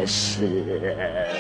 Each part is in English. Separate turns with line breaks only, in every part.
Venomous.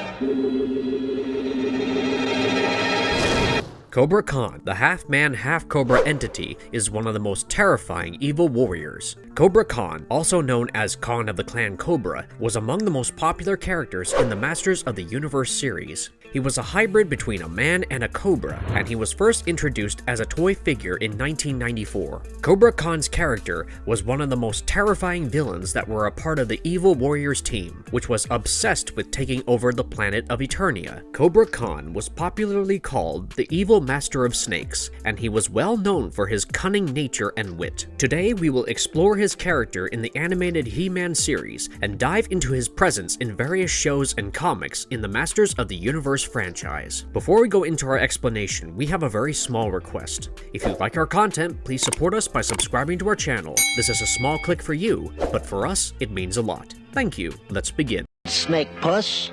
Kobra Khan, the half-man, half-cobra entity, is one of the most terrifying evil warriors. Kobra Khan, also known as Khan of the Clan Cobra, was among the most popular characters in the Masters of the Universe series. He was a hybrid between a man and a cobra, and he was first introduced as a toy figure in 1994. Kobra Khan's character was one of the most terrifying villains that were a part of the Evil Warriors team, which was obsessed with taking over the planet of Eternia. Kobra Khan was popularly called the Evil Master of Snakes, and he was well known for his cunning nature and wit. Today we will explore his character in the animated He-Man series, and dive into his presence in various shows and comics in the Masters of the Universe franchise. Before we go into our explanation, we have a very small request. If you like our content, please support us by subscribing to our channel. This is a small click for you, but for us, it means a lot. Thank you. Let's begin.
Snake Puss?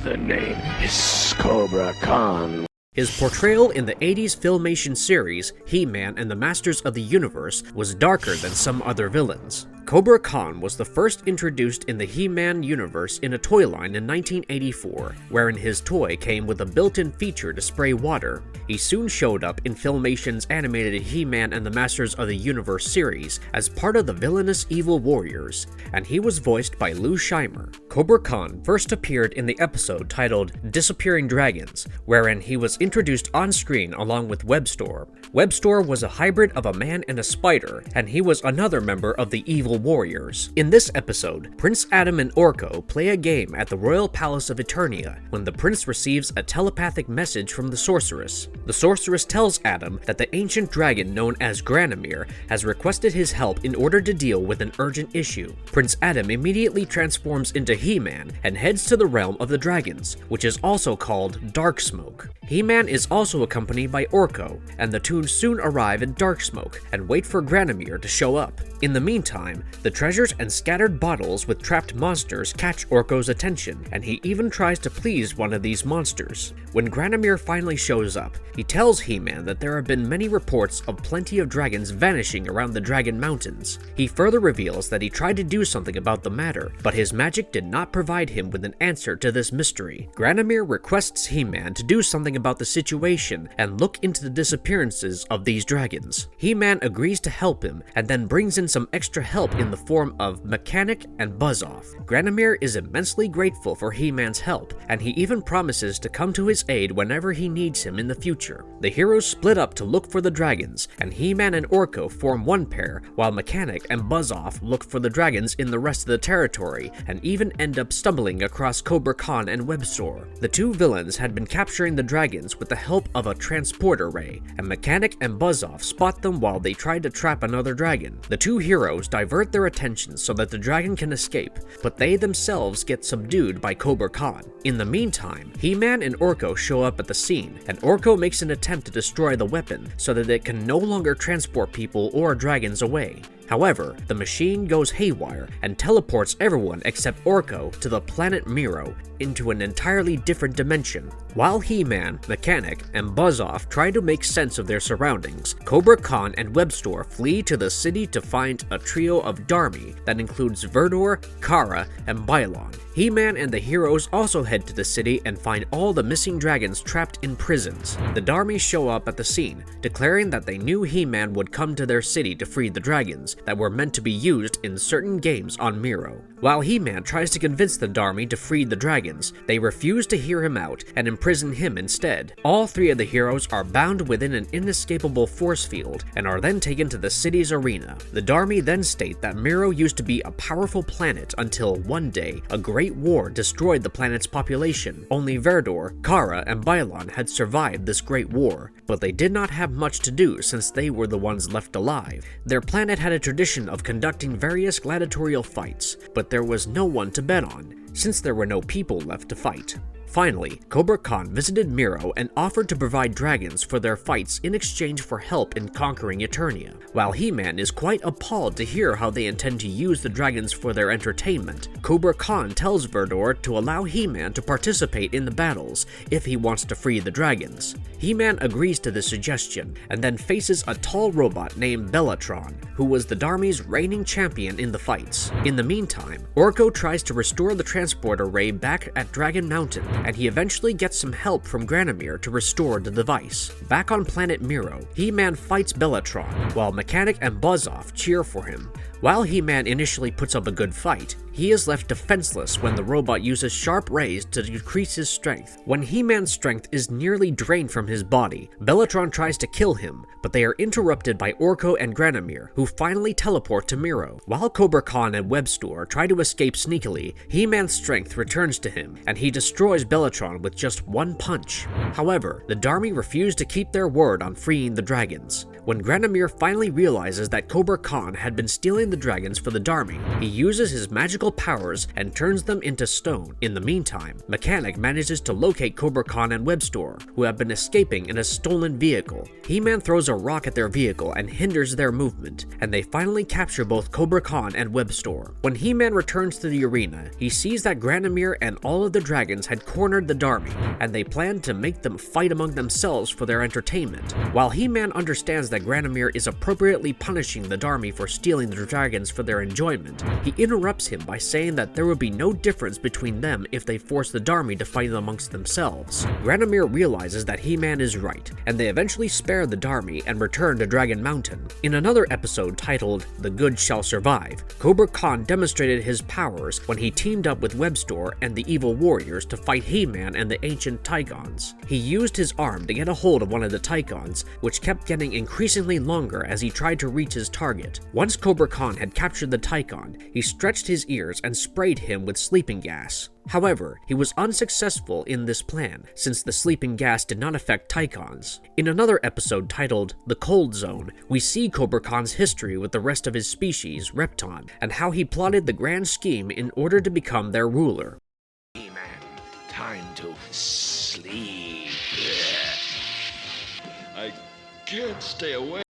The name is Cobra Khan.
His portrayal in the 80s Filmation series, He-Man and the Masters of the Universe, was darker than some other villains. Kobra Khan was the first introduced in the He-Man universe in a toy line in 1984, wherein his toy came with a built-in feature to spray water. He soon showed up in Filmation's animated He-Man and the Masters of the Universe series as part of the villainous Evil Warriors, and he was voiced by Lou Scheimer. Kobra Khan first appeared in the episode titled Disappearing Dragons, wherein he was introduced on-screen along with Webstor. Webstor was a hybrid of a man and a spider, and he was another member of the Evil Warriors. In this episode, Prince Adam and Orko play a game at the Royal Palace of Eternia when the prince receives a telepathic message from the sorceress. The sorceress tells Adam that the ancient dragon known as Granomir has requested his help in order to deal with an urgent issue. Prince Adam immediately transforms into He-Man and heads to the realm of the dragons, which is also called Dark Smoke. He-Man is also accompanied by Orko, and the two soon arrive in Dark Smoke and wait for Granomir to show up. In the meantime, the treasures and scattered bottles with trapped monsters catch Orko's attention, and he even tries to please one of these monsters. When Granomir finally shows up, he tells He-Man that there have been many reports of plenty of dragons vanishing around the Dragon Mountains. He further reveals that he tried to do something about the matter, but his magic did not provide him with an answer to this mystery. Granomir requests He-Man to do something about the situation and look into the disappearances of these dragons. He-Man agrees to help him, and then brings in some extra help in the form of Mechanic and Buzz-Off. Granomir is immensely grateful for He-Man's help, and he even promises to come to his aid whenever he needs him in the future. The heroes split up to look for the dragons, and He-Man and Orko form one pair, while Mechanic and Buzz-Off look for the dragons in the rest of the territory, and even end up stumbling across Kobra Khan and Webstor. The two villains had been capturing the dragons with the help of a transporter ray, and Mechanic and Buzz-Off spot them while they try to trap another dragon. The two heroes divert their attention so that the dragon can escape, but they themselves get subdued by Kobra Khan. In the meantime, He-Man and Orko show up at the scene, and Orko makes an attempt to destroy the weapon so that it can no longer transport people or dragons away. However, the machine goes haywire and teleports everyone except Orko to the planet Miro into an entirely different dimension. While He-Man, Mechanic, and Buzz-Off try to make sense of their surroundings, Kobra Khan and Webstor flee to the city to find a trio of Dharmi that includes Verdor, Kara, and Bylon. He-Man and the heroes also head to the city and find all the missing dragons trapped in prisons. The Dharmi show up at the scene, declaring that they knew He-Man would come to their city to free the dragons that were meant to be used in certain games on Miro. While He-Man tries to convince the Dharmi to free the dragons, they refuse to hear him out and imprison him instead. All three of the heroes are bound within an inescapable force field and are then taken to the city's arena. The Dharmi then state that Miro used to be a powerful planet until one day a great war destroyed the planet's population. Only Verdor, Kara, and Bylon had survived this great war, but they did not have much to do since they were the ones left alive. Their planet had a tradition of conducting various gladiatorial fights, but there was no one to bet on, since there were no people left to fight. Finally, Kobra Khan visited Miro and offered to provide dragons for their fights in exchange for help in conquering Eternia. While He-Man is quite appalled to hear how they intend to use the dragons for their entertainment, Kobra Khan tells Verdor to allow He-Man to participate in the battles if he wants to free the dragons. He-Man agrees to this suggestion and then faces a tall robot named Bellatron, who was the Darmy's reigning champion in the fights. In the meantime, Orko tries to restore the transporter ray back at Dragon Mountain, and he eventually gets some help from Granomir to restore the device. Back on planet Miro, He-Man fights Bellatron, while Mechanic and Buzz-Off cheer for him. While He-Man initially puts up a good fight, he is left defenseless when the robot uses sharp rays to decrease his strength. When He-Man's strength is nearly drained from his body, Bellatron tries to kill him, but they are interrupted by Orko and Granomir, who finally teleport to Miro. While Kobra Khan and Webstore try to escape sneakily, He-Man's strength returns to him, and he destroys Bellatron with just one punch. However, the Darmy refuse to keep their word on freeing the dragons. When Granomir finally realizes that Kobra Khan had been stealing the dragons for the Darmy, he uses his magical powers and turns them into stone. In the meantime, Mechanic manages to locate Kobra Khan and Webstore, who have been escaping in a stolen vehicle. He-Man throws a rock at their vehicle and hinders their movement, and they finally capture both Kobra Khan and Webstore. When He-Man returns to the arena, he sees that Granomir and all of the dragons had cornered the Darmy, and they plan to make them fight among themselves for their entertainment. While He-Man understands that Granomir is appropriately punishing the Darmy for stealing the dragons for their enjoyment, he interrupts him by saying that there would be no difference between them if they force the Darmy to fight amongst themselves. Granomir realizes that He-Man is right, and they eventually spare the Darmy and return to Dragon Mountain. In another episode titled "The Good Shall Survive," Kobra Khan demonstrated his powers when he teamed up with Webstore and the Evil Warriors to fight He-Man and the ancient Tychons. He used his arm to get a hold of one of the Tychons, which kept getting increasingly longer as he tried to reach his target. Once Kobra Khan had captured the Tychon, he stretched his ears and sprayed him with sleeping gas. However, he was unsuccessful in this plan, since the sleeping gas did not affect Tychons. In another episode titled "The Cold Zone," we see Kobra Khan's history with the rest of his species, Repton, and how he plotted the grand scheme in order to become their ruler.
He-Man, time to sleep. I can't stay away.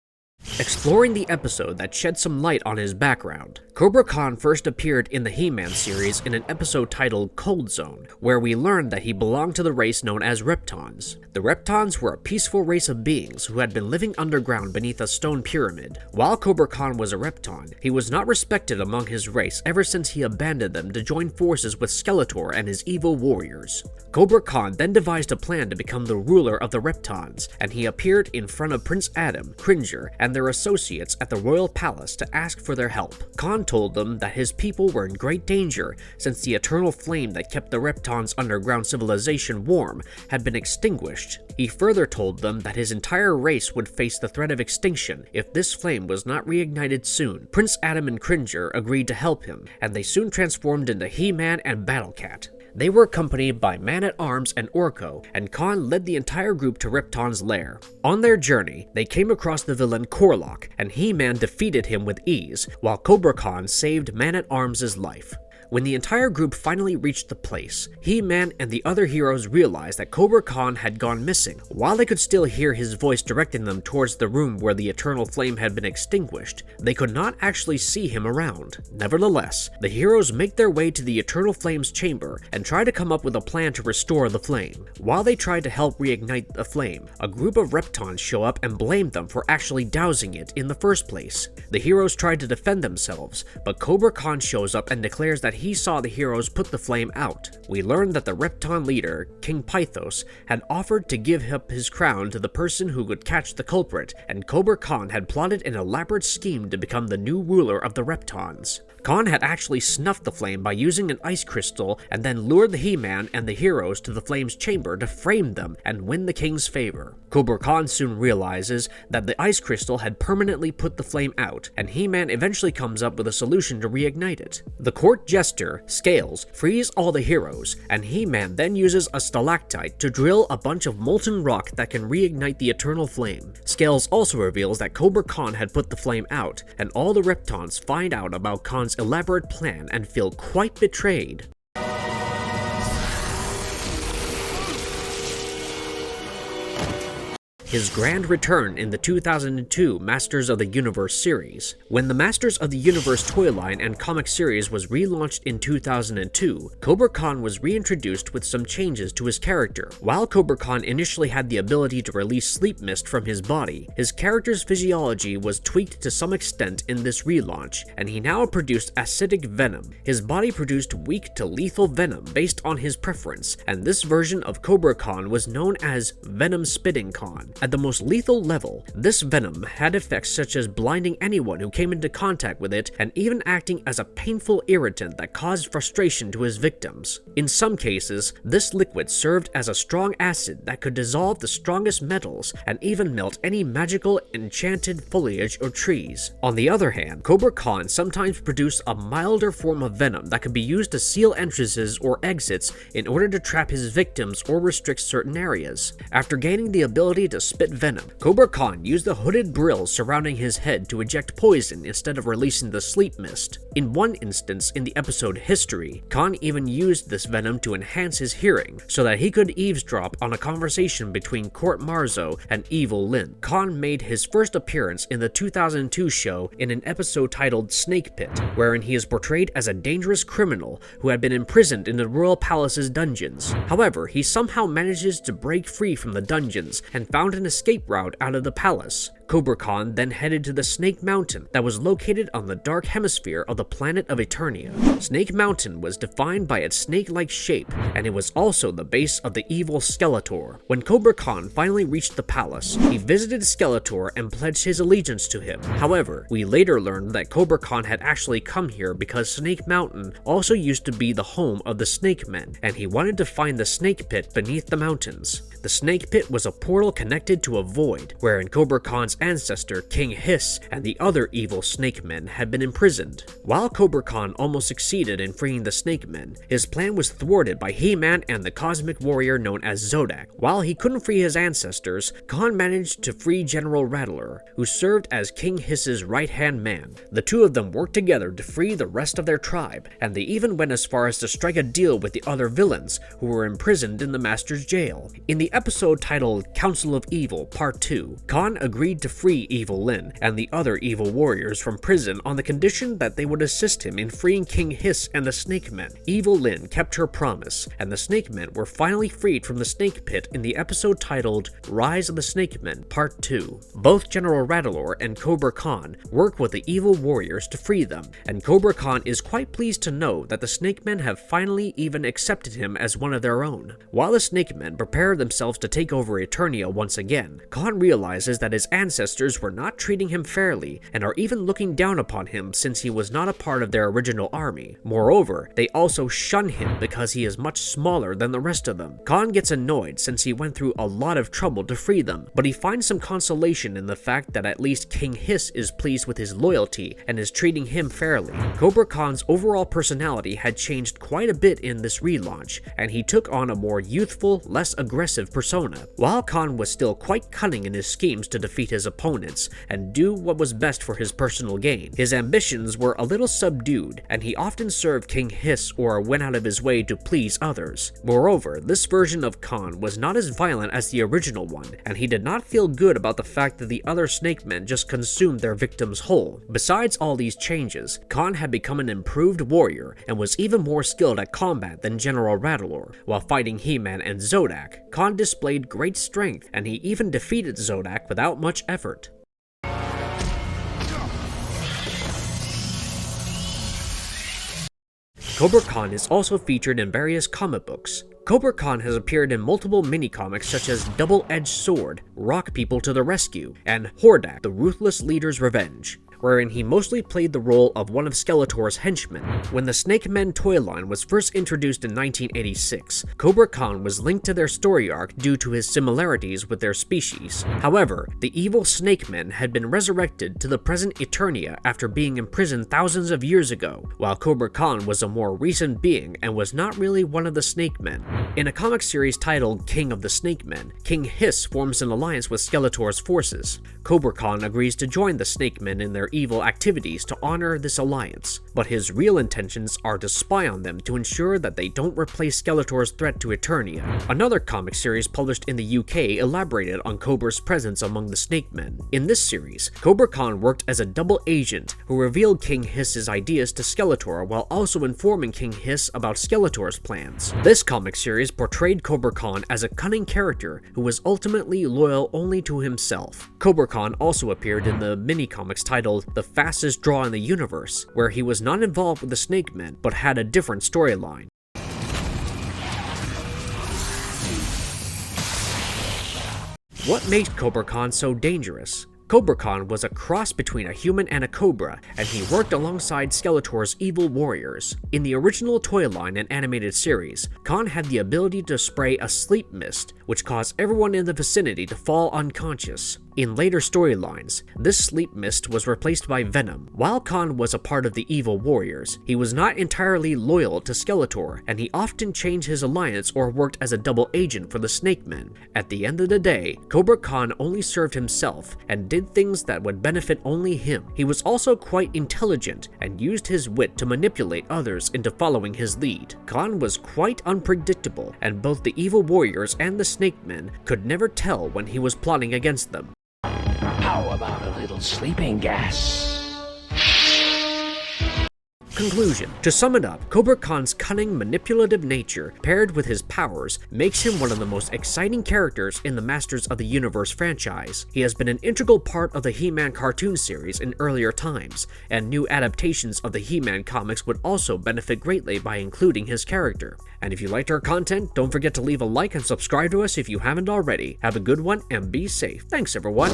Exploring the episode that shed some light on his background, Kobra Khan first appeared in the He-Man series in an episode titled Cold Zone, where we learned that he belonged to the race known as Reptons. The Reptons were a peaceful race of beings who had been living underground beneath a stone pyramid. While Kobra Khan was a Repton, he was not respected among his race ever since he abandoned them to join forces with Skeletor and his evil warriors. Kobra Khan then devised a plan to become the ruler of the Reptons, and he appeared in front of Prince Adam, Cringer, and their associates at the royal palace to ask for their help. Khan told them that his people were in great danger since the eternal flame that kept the Reptons' underground civilization warm had been extinguished. He further told them that his entire race would face the threat of extinction if this flame was not reignited soon. Prince Adam and Cringer agreed to help him, and they soon transformed into He-Man and Battlecat. They were accompanied by Man-at-Arms and Orko, and Khan led the entire group to Repton's lair. On their journey, they came across the villain Korlok, and He-Man defeated him with ease, while Kobra Khan saved Man-at-Arms' life. When the entire group finally reached the place, He-Man and the other heroes realized that Kobra Khan had gone missing. While they could still hear his voice directing them towards the room where the eternal flame had been extinguished, they could not actually see him around. Nevertheless, the heroes make their way to the eternal flame's chamber and try to come up with a plan to restore the flame. While they tried to help reignite the flame, a group of Reptons show up and blame them for actually dousing it in the first place. The heroes tried to defend themselves, but Kobra Khan shows up and declares that he saw the heroes put the flame out. We learned that the Repton leader, King Pythos, had offered to give up his crown to the person who could catch the culprit, and Kobra Khan had plotted an elaborate scheme to become the new ruler of the Reptons. Khan had actually snuffed the flame by using an ice crystal and then lured the He-Man and the heroes to the flame's chamber to frame them and win the king's favor. Kobra Khan soon realizes that the ice crystal had permanently put the flame out, and He-Man eventually comes up with a solution to reignite it. The court jester, Scales, frees all the heroes, and He-Man then uses a stalactite to drill a bunch of molten rock that can reignite the eternal flame. Scales also reveals that Kobra Khan had put the flame out, and all the Reptons find out about Khan's elaborate plan and feel quite betrayed. his grand return in the 2002 Masters of the Universe series. When the Masters of the Universe toy line and comic series was relaunched in 2002, Kobra Khan was reintroduced with some changes to his character. While Kobra Khan initially had the ability to release sleep mist from his body, his character's physiology was tweaked to some extent in this relaunch, and he now produced acidic venom. His body produced weak to lethal venom based on his preference, and this version of Kobra Khan was known as Venom Spitting Khan. At the most lethal level, this venom had effects such as blinding anyone who came into contact with it and even acting as a painful irritant that caused frustration to his victims. In some cases, this liquid served as a strong acid that could dissolve the strongest metals and even melt any magical enchanted foliage or trees. On the other hand, Kobra Khan sometimes produced a milder form of venom that could be used to seal entrances or exits in order to trap his victims or restrict certain areas. After gaining the ability to spit venom, Kobra Khan used the hooded brills surrounding his head to eject poison instead of releasing the sleep mist. In one instance in the episode History, Khan even used this venom to enhance his hearing so that he could eavesdrop on a conversation between Court Marzo and Evil Lyn. Khan made his first appearance in the 2002 show in an episode titled Snake Pit, wherein he is portrayed as a dangerous criminal who had been imprisoned in the Royal Palace's dungeons. However, he somehow manages to break free from the dungeons and found an escape route out of the palace. Kobra Khan then headed to the Snake Mountain that was located on the dark hemisphere of the planet of Eternia. Snake Mountain was defined by its snake-like shape, and it was also the base of the evil Skeletor. When Kobra Khan finally reached the palace, he visited Skeletor and pledged his allegiance to him. However, we later learned that Kobra Khan had actually come here because Snake Mountain also used to be the home of the Snake Men, and he wanted to find the snake pit beneath the mountains. The snake pit was a portal connected to a void, wherein Kobra Khan's ancestor King Hiss and the other evil snake men had been imprisoned. While Kobra Khan almost succeeded in freeing the snake men, his plan was thwarted by He-Man and the cosmic warrior known as Zodak. While he couldn't free his ancestors, Khan managed to free General Rattler, who served as King Hiss's right-hand man. The two of them worked together to free the rest of their tribe, and they even went as far as to strike a deal with the other villains who were imprisoned in the Master's jail. In the episode titled Council of Evil Part 2, Khan agreed to free Evil Lyn and the other evil warriors from prison on the condition that they would assist him in freeing King Hiss and the Snake Men. Evil Lyn kept her promise, and the Snake Men were finally freed from the snake pit in the episode titled Rise of the Snake Men Part 2. Both General Rattler and Kobra Khan work with the evil warriors to free them, and Kobra Khan is quite pleased to know that the Snake Men have finally even accepted him as one of their own. While the Snake Men prepare themselves to take over Eternia once again, Khan realizes that his ancestors were not treating him fairly and are even looking down upon him since he was not a part of their original army. Moreover, they also shun him because he is much smaller than the rest of them. Khan gets annoyed since he went through a lot of trouble to free them, but he finds some consolation in the fact that at least King Hiss is pleased with his loyalty and is treating him fairly. Kobra Khan's overall personality had changed quite a bit in this relaunch, and he took on a more youthful, less aggressive persona. While Khan was still quite cunning in his schemes to defeat his opponents and do what was best for his personal gain, his ambitions were a little subdued, and he often served King Hiss or went out of his way to please others. Moreover, this version of Khan was not as violent as the original one, and he did not feel good about the fact that the other snake men just consumed their victims whole. Besides all these changes, Khan had become an improved warrior and was even more skilled at combat than General Rattler. While fighting He-Man and Zodak, Khan displayed great strength, and he even defeated Zodak without much effort. Kobra Khan is also featured in various comic books. Kobra Khan has appeared in multiple mini-comics such as Double-Edged Sword, Rock People to the Rescue, and Hordak, the Ruthless Leader's Revenge, wherein he mostly played the role of one of Skeletor's henchmen. When the Snake Men toy line was first introduced in 1986, Kobra Khan was linked to their story arc due to his similarities with their species. However, the evil Snake Men had been resurrected to the present Eternia after being imprisoned thousands of years ago, while Kobra Khan was a more recent being and was not really one of the Snake Men. In a comic series titled King of the Snake Men, King Hiss forms an alliance with Skeletor's forces. Kobra Khan agrees to join the Snake Men in their evil activities to honor this alliance, but his real intentions are to spy on them to ensure that they don't replace Skeletor's threat to Eternia. Another comic series published in the UK elaborated on Cobra's presence among the Snake Men. In this series, Kobra Khan worked as a double agent who revealed King Hiss's ideas to Skeletor while also informing King Hiss about Skeletor's plans. This comic series portrayed Kobra Khan as a cunning character who was ultimately loyal only to himself. Kobra Khan also appeared in the mini-comics titled The Fastest Draw in the Universe, where he was not involved with the Snake Men but had a different storyline. What makes Kobra Khan so dangerous? Kobra Khan was a cross between a human and a cobra, and he worked alongside Skeletor's evil warriors. In the original toy line and animated series, Khan had the ability to spray a sleep mist, which caused everyone in the vicinity to fall unconscious. In later storylines, this sleep mist was replaced by Venom. While Khan was a part of the evil warriors, he was not entirely loyal to Skeletor, and he often changed his alliance or worked as a double agent for the Snake Men. At the end of the day, Kobra Khan only served himself and did things that would benefit only him. He was also quite intelligent and used his wit to manipulate others into following his lead. Khan was quite unpredictable, and both the evil warriors and the Snake Men could never tell when he was plotting against them.
How about a little sleeping gas?
Conclusion. To sum it up, Kobra Khan's cunning, manipulative nature, paired with his powers, makes him one of the most exciting characters in the Masters of the Universe franchise. He has been an integral part of the He-Man cartoon series in earlier times, and new adaptations of the He-Man comics would also benefit greatly by including his character. And if you liked our content, don't forget to leave a like and subscribe to us if you haven't already. Have a good one and be safe. Thanks, everyone.